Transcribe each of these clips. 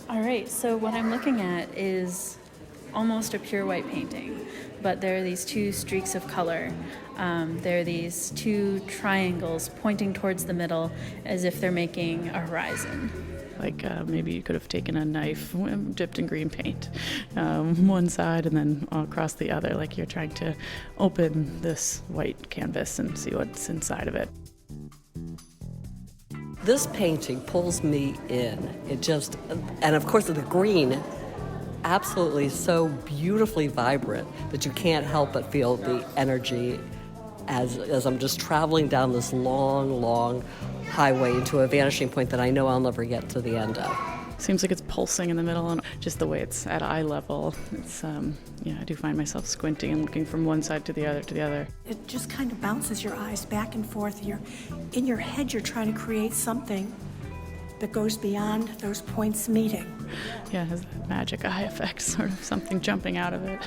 All right, so what I'm looking at is almost a pure white painting, but there are these two streaks of color. There are these two triangles pointing towards the middle as if they're making a horizon. Like maybe you could have taken a knife dipped in green paint, one side and then across the other, like you're trying to open this white canvas and see what's inside of it. This painting pulls me in. And of course the green, absolutely so beautifully vibrant that you can't help but feel the energy as I'm just traveling down this long, long highway into a vanishing point that I know I'll never get to the end of. Seems like it's pulsing in the middle, and just the way it's at eye level, it's I do find myself squinting and looking from one side to the other. It just kind of bounces your eyes back and forth. In your head, you're trying to create something that goes beyond those points meeting. Yeah, it has that magic eye effect, sort of something jumping out of it.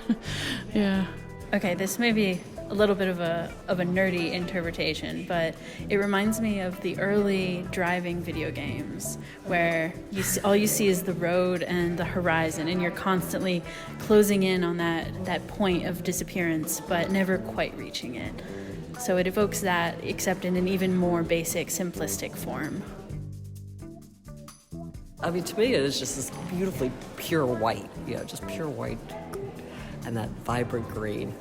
Yeah. Okay, this may be a little bit of a nerdy interpretation, but it reminds me of the early driving video games where all you see is the road and the horizon, and you're constantly closing in on that point of disappearance, but never quite reaching it. So it evokes that, except in an even more basic, simplistic form. I mean, to me, it is just this beautifully pure white, just pure white and that vibrant green.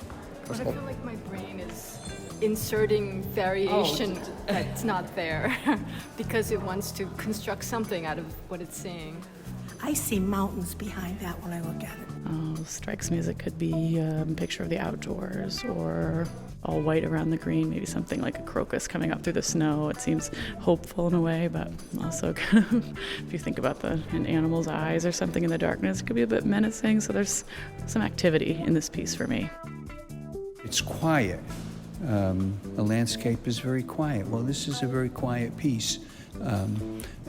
But I feel like my brain is inserting variation that's not there because it wants to construct something out of what it's seeing. I see mountains behind that when I look at it. Oh, strikes me as it could be a picture of the outdoors, or all white around the green, maybe something like a crocus coming up through the snow. It seems hopeful in a way, but also kind of, if you think about an animal's eyes or something in the darkness, it could be a bit menacing. So there's some activity in this piece for me. It's quiet. The landscape is very quiet. Well, this is a very quiet piece.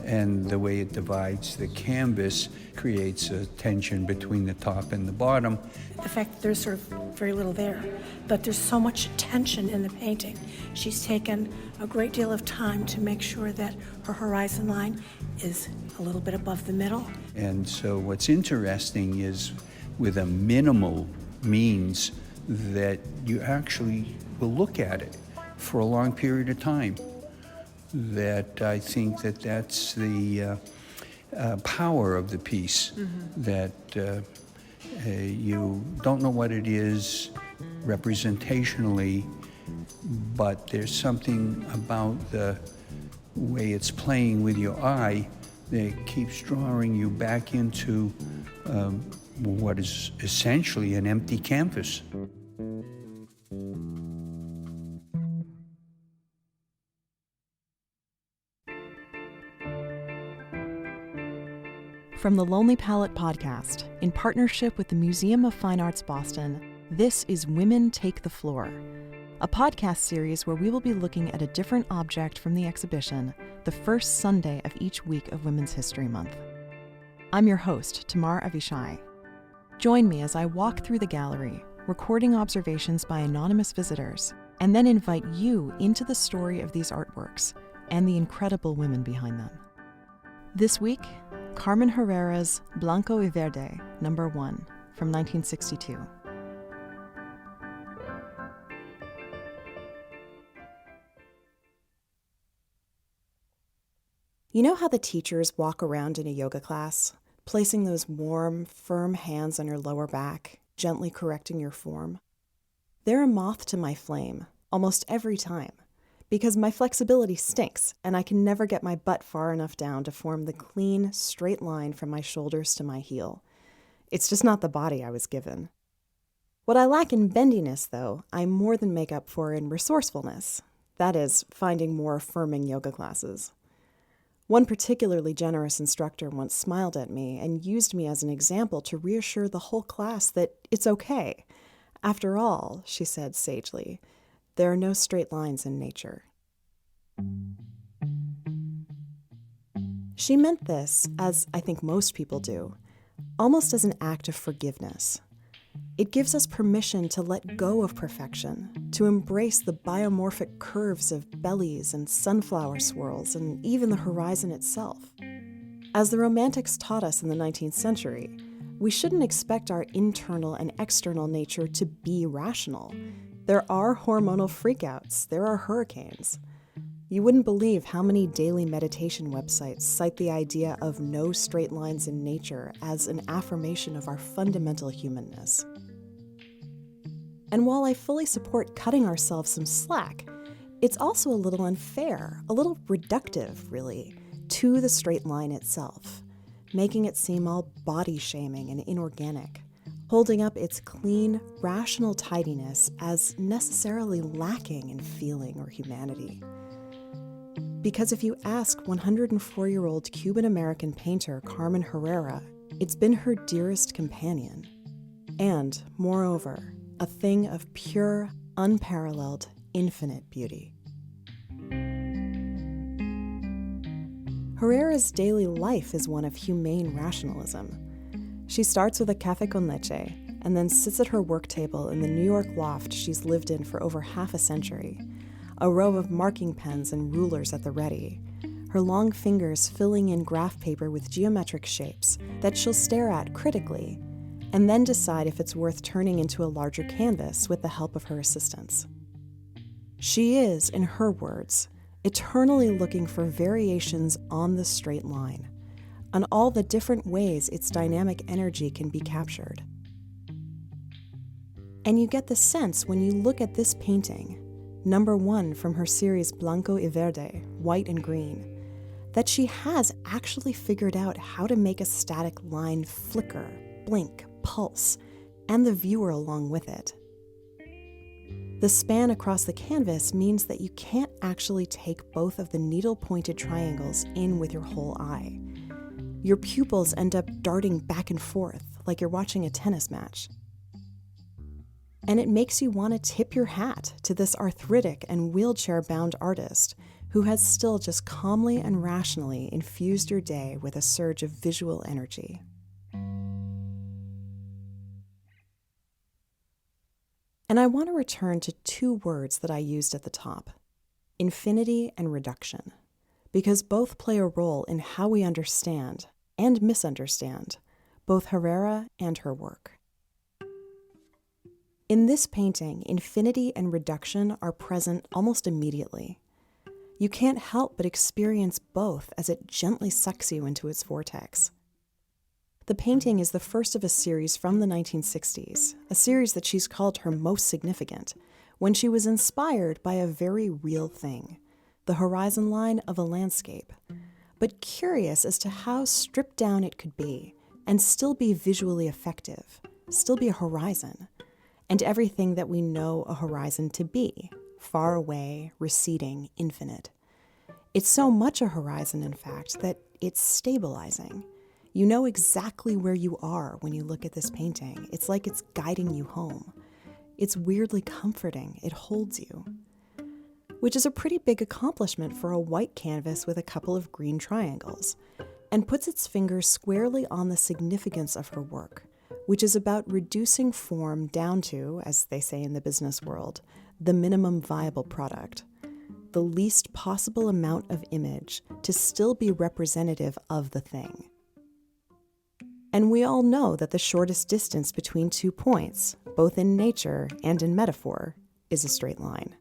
And the way it divides the canvas creates a tension between the top and the bottom. The fact that there's sort of very little there, but there's so much tension in the painting. She's taken a great deal of time to make sure that her horizon line is a little bit above the middle. And so what's interesting is with a minimal means that you actually will look at it for a long period of time. That I think that's the power of the piece, that you don't know what it is representationally, but there's something about the way it's playing with your eye that keeps drawing you back into what is essentially an empty canvas. From the Lonely Palette podcast, in partnership with the Museum of Fine Arts Boston, this is Women Take the Floor, a podcast series where we will be looking at a different object from the exhibition the first Sunday of each week of Women's History Month. I'm your host, Tamar Avishai. Join me as I walk through the gallery, recording observations by anonymous visitors, and then invite you into the story of these artworks and the incredible women behind them. This week, Carmen Herrera's Blanco y Verde, No. 1, from 1962. You know how the teachers walk around in a yoga class, placing those warm, firm hands on your lower back, gently correcting your form? They're a moth to my flame, almost every time, because my flexibility stinks and I can never get my butt far enough down to form the clean, straight line from my shoulders to my heel. It's just not the body I was given. What I lack in bendiness, though, I more than make up for in resourcefulness. That is, finding more affirming yoga classes. One particularly generous instructor once smiled at me and used me as an example to reassure the whole class that it's okay. After all, she said sagely, there are no straight lines in nature. She meant this, as I think most people do, almost as an act of forgiveness. It gives us permission to let go of perfection, to embrace the biomorphic curves of bellies and sunflower swirls and even the horizon itself. As the Romantics taught us in the 19th century, we shouldn't expect our internal and external nature to be rational. There are hormonal freakouts, there are hurricanes. You wouldn't believe how many daily meditation websites cite the idea of no straight lines in nature as an affirmation of our fundamental humanness. And while I fully support cutting ourselves some slack, it's also a little unfair, a little reductive, really, to the straight line itself, making it seem all body-shaming and inorganic, holding up its clean, rational tidiness as necessarily lacking in feeling or humanity. Because if you ask 104-year-old Cuban-American painter Carmen Herrera, it's been her dearest companion. And, moreover, a thing of pure, unparalleled, infinite beauty. Herrera's daily life is one of humane rationalism. She starts with a café con leche and then sits at her work table in the New York loft she's lived in for over half a century, a row of marking pens and rulers at the ready, her long fingers filling in graph paper with geometric shapes that she'll stare at critically, and then decide if it's worth turning into a larger canvas with the help of her assistants. She is, in her words, eternally looking for variations on the straight line, on all the different ways its dynamic energy can be captured. And you get the sense when you look at this painting, number 1 from her series Blanco y Verde, white and green, that she has actually figured out how to make a static line flicker, blink, pulse, and the viewer along with it. The span across the canvas means that you can't actually take both of the needle-pointed triangles in with your whole eye. Your pupils end up darting back and forth like you're watching a tennis match. And it makes you want to tip your hat to this arthritic and wheelchair-bound artist who has still just calmly and rationally infused your day with a surge of visual energy. And I want to return to 2 words that I used at the top, infinity and reduction, because both play a role in how we understand and misunderstand both Herrera and her work. In this painting, infinity and reduction are present almost immediately. You can't help but experience both as it gently sucks you into its vortex. The painting is the first of a series from the 1960s, a series that she's called her most significant, when she was inspired by a very real thing, the horizon line of a landscape, but curious as to how stripped down it could be and still be visually effective, still be a horizon, and everything that we know a horizon to be, far away, receding, infinite. It's so much a horizon, in fact, that it's stabilizing. You know exactly where you are when you look at this painting. It's like it's guiding you home. It's weirdly comforting. It holds you. Which is a pretty big accomplishment for a white canvas with a couple of green triangles, and puts its finger squarely on the significance of her work, which is about reducing form down to, as they say in the business world, the minimum viable product, the least possible amount of image to still be representative of the thing. And we all know that the shortest distance between 2 points, both in nature and in metaphor, is a straight line.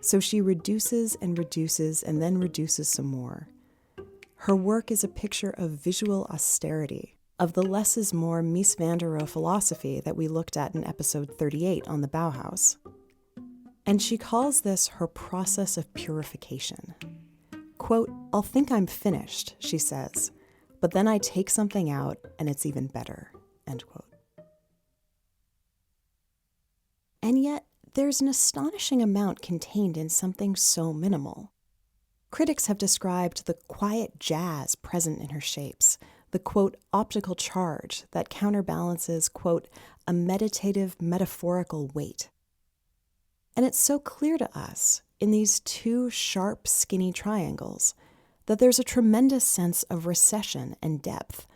So she reduces and reduces and then reduces some more. Her work is a picture of visual austerity, of the less is more Mies van der Rohe philosophy that we looked at in episode 38 on the Bauhaus. And she calls this her process of purification. Quote, "I'll think I'm finished," she says, "but then I take something out and it's even better," end quote. And yet, there's an astonishing amount contained in something so minimal. Critics have described the quiet jazz present in her shapes, the, quote, optical charge that counterbalances, quote, a meditative, metaphorical weight. And it's so clear to us, in these 2 sharp, skinny triangles, that there's a tremendous sense of recession and depth,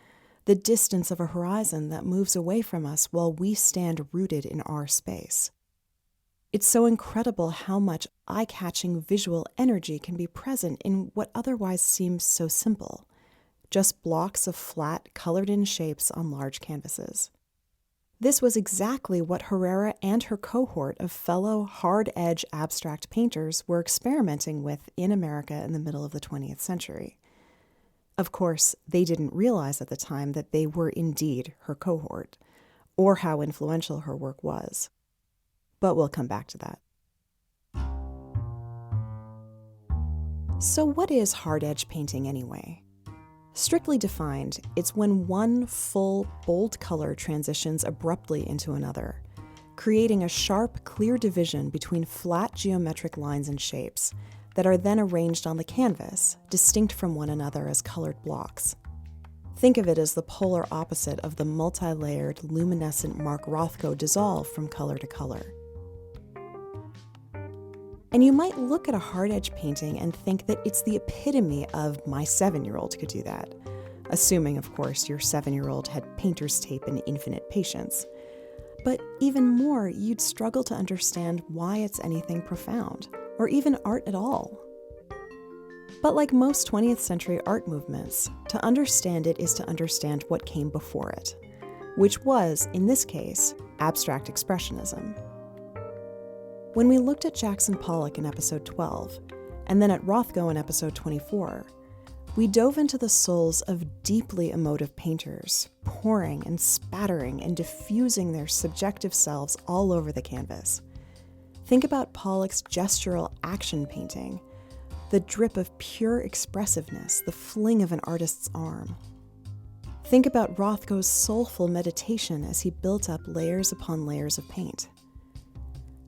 the distance of a horizon that moves away from us while we stand rooted in our space. It's so incredible how much eye-catching visual energy can be present in what otherwise seems so simple. just blocks of flat, colored-in shapes on large canvases. This was exactly what Herrera and her cohort of fellow hard-edge abstract painters were experimenting with in America in the middle of the 20th century. Of course, they didn't realize at the time that they were indeed her cohort, or how influential her work was. But we'll come back to that. So what is hard-edge painting anyway? Strictly defined, it's when one full, bold color transitions abruptly into another, creating a sharp, clear division between flat geometric lines and shapes that are then arranged on the canvas, distinct from one another as colored blocks. Think of it as the polar opposite of the multi-layered, luminescent Mark Rothko dissolve from color to color. And you might look at a hard-edge painting and think that it's the epitome of my 7-year-old could do that, assuming, of course, your 7-year-old had painter's tape and infinite patience. But even more, you'd struggle to understand why it's anything profound, or even art at all. But like most 20th century art movements, to understand it is to understand what came before it, which was, in this case, abstract expressionism. When we looked at Jackson Pollock in episode 12, and then at Rothko in episode 24, we dove into the souls of deeply emotive painters, pouring and spattering and diffusing their subjective selves all over the canvas. Think about Pollock's gestural action painting, the drip of pure expressiveness, the fling of an artist's arm. Think about Rothko's soulful meditation as he built up layers upon layers of paint.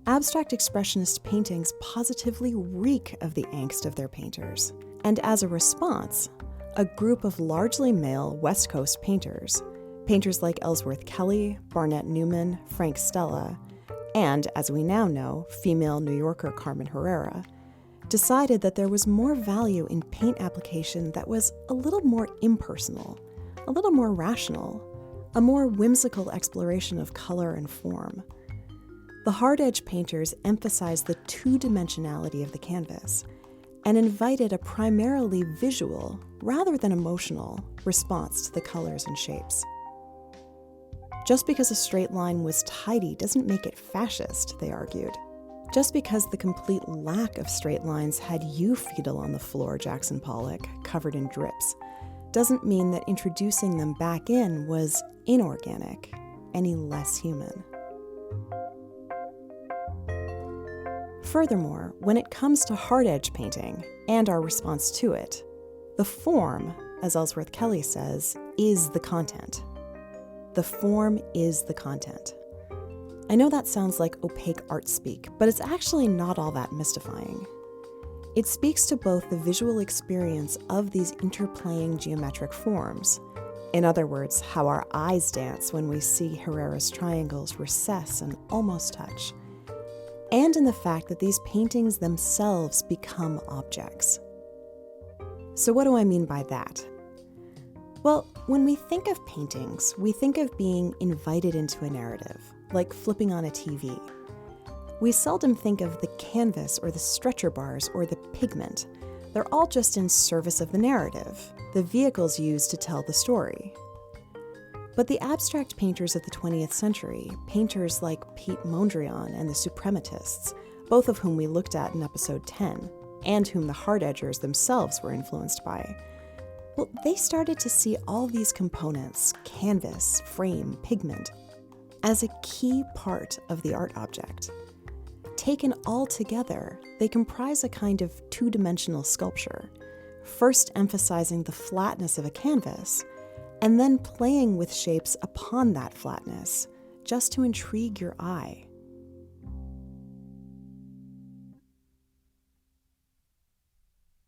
Abstract expressionist paintings positively reek of the angst of their painters, and as a response, a group of largely male West Coast painters like Ellsworth Kelly, Barnett Newman, Frank Stella, and, as we now know, female New Yorker Carmen Herrera, decided that there was more value in paint application that was a little more impersonal, a little more rational, a more whimsical exploration of color and form. The hard-edge painters emphasized the two-dimensionality of the canvas and invited a primarily visual, rather than emotional, response to the colors and shapes. Just because a straight line was tidy doesn't make it fascist, they argued. Just because the complete lack of straight lines had you fetal on the floor, Jackson Pollock, covered in drips, doesn't mean that introducing them back in was inorganic, any less human. Furthermore, when it comes to hard-edge painting, and our response to it, the form, as Ellsworth Kelly says, is the content. The form is the content. I know that sounds like opaque art speak, but it's actually not all that mystifying. It speaks to both the visual experience of these interplaying geometric forms, in other words, how our eyes dance when we see Herrera's triangles recess and almost touch, and in the fact that these paintings themselves become objects. So what do I mean by that? Well, when we think of paintings, we think of being invited into a narrative, like flipping on a TV. We seldom think of the canvas or the stretcher bars or the pigment. They're all just in service of the narrative, the vehicles used to tell the story. But the abstract painters of the 20th century, painters like Piet Mondrian and the Suprematists, both of whom we looked at in episode 10, and whom the hard-edgers themselves were influenced by, well, they started to see all these components, canvas, frame, pigment, as a key part of the art object. Taken all together, they comprise a kind of two-dimensional sculpture, first emphasizing the flatness of a canvas, and then playing with shapes upon that flatness, just to intrigue your eye.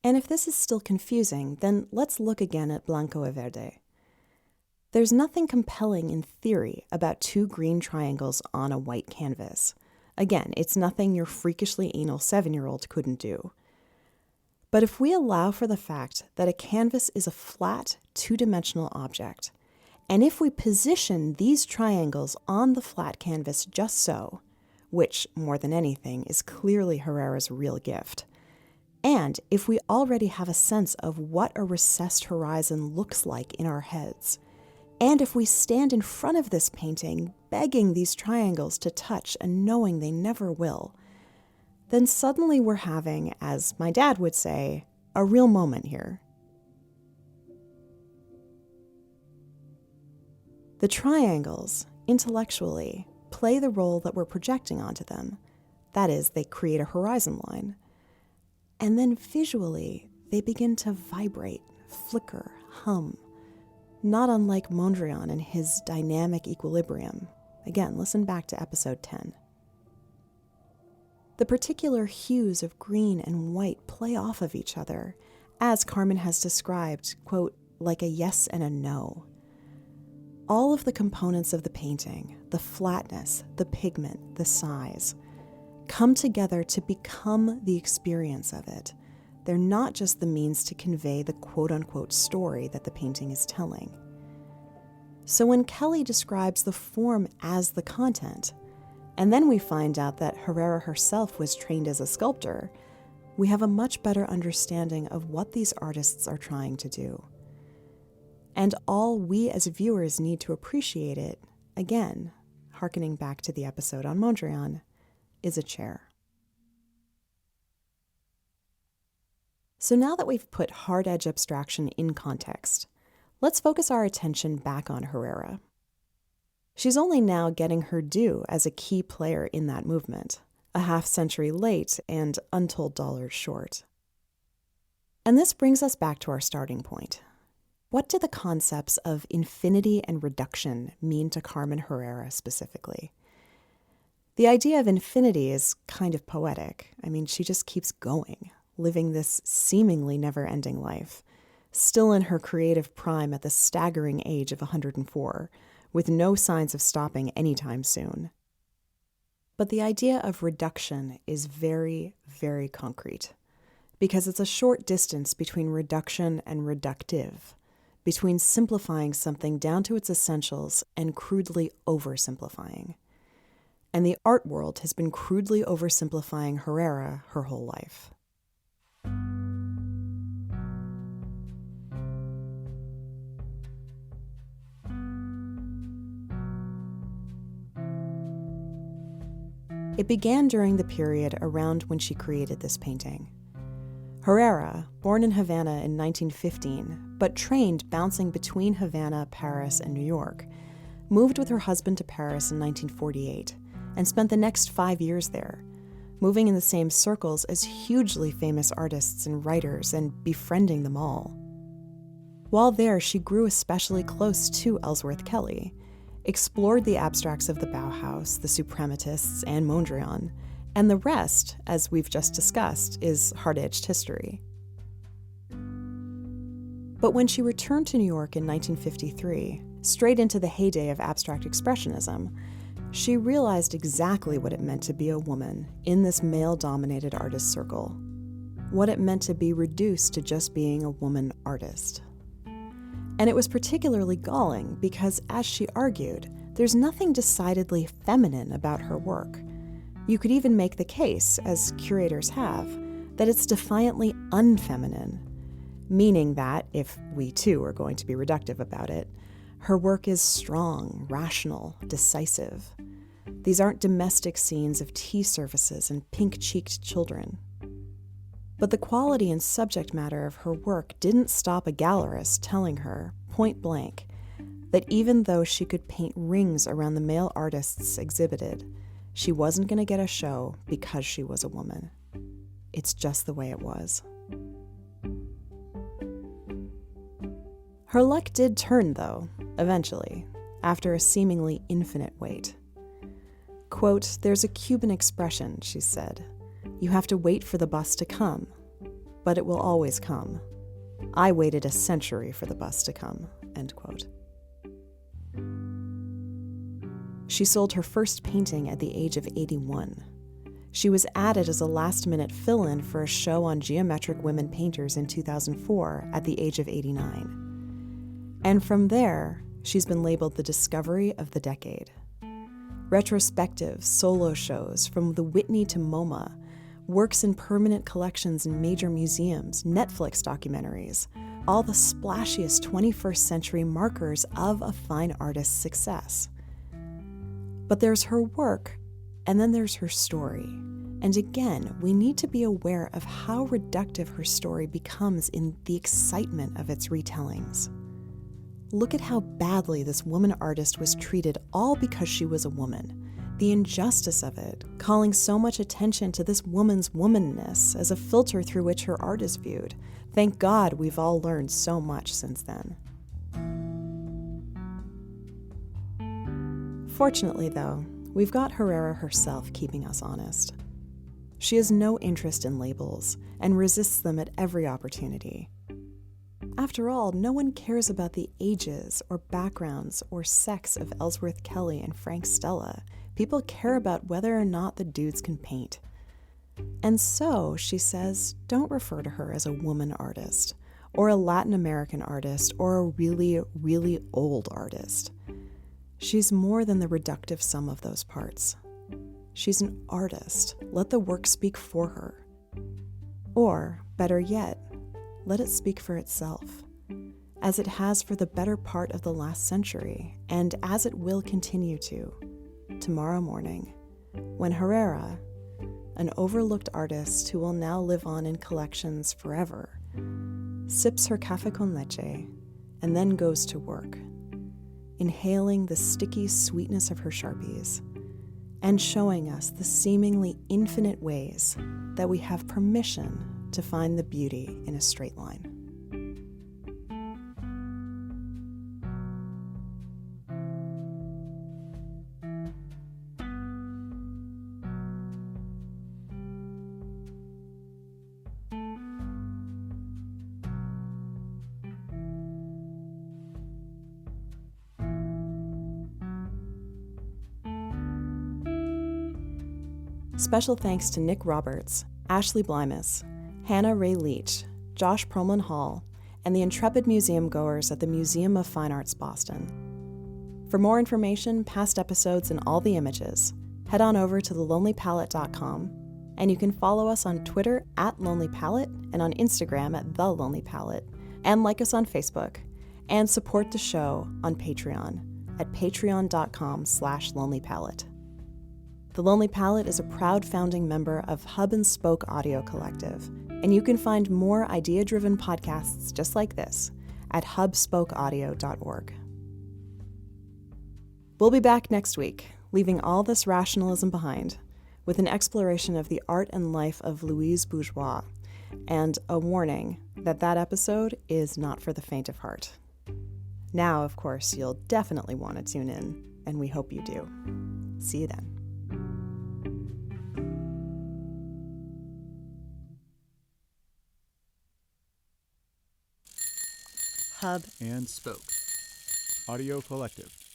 And if this is still confusing, then let's look again at Blanco y Verde. There's nothing compelling in theory about two green triangles on a white canvas. Again, it's nothing your freakishly anal 7-year-old couldn't do. But if we allow for the fact that a canvas is a flat, two-dimensional object, and if we position these triangles on the flat canvas just so, which, more than anything, is clearly Herrera's real gift, And if we already have a sense of what a recessed horizon looks like in our heads, and if we stand in front of this painting, begging these triangles to touch and knowing they never will, then suddenly we're having, as my dad would say, a real moment here. The triangles, intellectually, play the role that we're projecting onto them. That is, they create a horizon line. And then visually, they begin to vibrate, flicker, hum, not unlike Mondrian and his dynamic equilibrium. Again, listen back to episode 10. The particular hues of green and white play off of each other, as Carmen has described, quote, like a yes and a no. All of the components of the painting, the flatness, the pigment, the size, come together to become the experience of it. They're not just the means to convey the quote-unquote story that the painting is telling. So when Kelly describes the form as the content, and then we find out that Herrera herself was trained as a sculptor, we have a much better understanding of what these artists are trying to do. And all we as viewers need to appreciate it, again, hearkening back to the episode on Mondrian, is a chair. So now that we've put hard edge abstraction in context, let's focus our attention back on Herrera. She's only now getting her due as a key player in that movement, a half-century late and untold dollars short. And this brings us back to our starting point. What do the concepts of infinity and reduction mean to Carmen Herrera specifically? The idea of infinity is kind of poetic. I mean, she just keeps going, living this seemingly never-ending life, still in her creative prime at the staggering age of 104, with no signs of stopping anytime soon. But the idea of reduction is very, very concrete, because it's a short distance between reduction and reductive, between simplifying something down to its essentials and crudely oversimplifying. And the art world has been crudely oversimplifying Herrera her whole life. It began during the period around when she created this painting. Herrera, born in Havana in 1915, but trained bouncing between Havana, Paris, and New York, moved with her husband to Paris in 1948 and spent the next 5 years there, moving in the same circles as hugely famous artists and writers and befriending them all. While there, she grew especially close to Ellsworth Kelly, explored the abstracts of the Bauhaus, the Suprematists, and Mondrian, and the rest, as we've just discussed, is hard-edged history. But when she returned to New York in 1953, straight into the heyday of abstract expressionism, she realized exactly what it meant to be a woman in this male-dominated artist circle, what it meant to be reduced to just being a woman artist. And it was particularly galling because, as she argued, there's nothing decidedly feminine about her work. You could even make the case, as curators have, that it's defiantly unfeminine, meaning that, if we too are going to be reductive about it, her work is strong, rational, decisive. These aren't domestic scenes of tea services and pink-cheeked children. But the quality and subject matter of her work didn't stop a gallerist telling her, point blank, that even though she could paint rings around the male artists exhibited, she wasn't going to get a show because she was a woman. It's just the way it was. Her luck did turn, though, eventually, after a seemingly infinite wait. Quote, "There's a Cuban expression," she said. "You have to wait for the bus to come, but it will always come. I waited a century for the bus to come," end quote. She sold her first painting at the age of 81. She was added as a last-minute fill-in for a show on geometric women painters in 2004 at the age of 89. And from there, she's been labeled the discovery of the decade. Retrospective solo shows from the Whitney to MoMA works in permanent collections in major museums, Netflix documentaries, all the splashiest 21st century markers of a fine artist's success. But there's her work, and then there's her story. And again, we need to be aware of how reductive her story becomes in the excitement of its retellings. Look at how badly this woman artist was treated all because she was a woman. The injustice of it, calling so much attention to this woman's womanness as a filter through which her art is viewed. Thank God we've all learned so much since then. Fortunately, though, we've got Herrera herself keeping us honest. She has no interest in labels and resists them at every opportunity. After all, no one cares about the ages or backgrounds or sex of Ellsworth Kelly and Frank Stella. People care about whether or not the dudes can paint. And so, she says, don't refer to her as a woman artist, or a Latin American artist, or a really, really old artist. She's more than the reductive sum of those parts. She's an artist. Let the work speak for her. Or, better yet, let it speak for itself, as it has for the better part of the last century, and as it will continue to, tomorrow morning, when Herrera, an overlooked artist who will now live on in collections forever, sips her café con leche and then goes to work, inhaling the sticky sweetness of her Sharpies, and showing us the seemingly infinite ways that we have permission to find the beauty in a straight line. Special thanks to Nick Roberts, Ashley Blymus, Hannah Ray Leach, Josh Perlman Hall, and the intrepid museum goers at the Museum of Fine Arts Boston. For more information, past episodes, and all the images, head on over to thelonelypalette.com, and you can follow us on Twitter @LonelyPalette and on Instagram @TheLonelyPalette, and like us on Facebook, and support the show on Patreon at patreon.com/LonelyPalette. The Lonely Palette is a proud founding member of Hub and Spoke Audio Collective, and you can find more idea-driven podcasts just like this at hubspokeaudio.org. We'll be back next week, leaving all this rationalism behind, with an exploration of the art and life of Louise Bourgeois, and a warning that that episode is not for the faint of heart. Now, of course, you'll definitely want to tune in, and we hope you do. See you then. Hub and Spoke Audio Collective.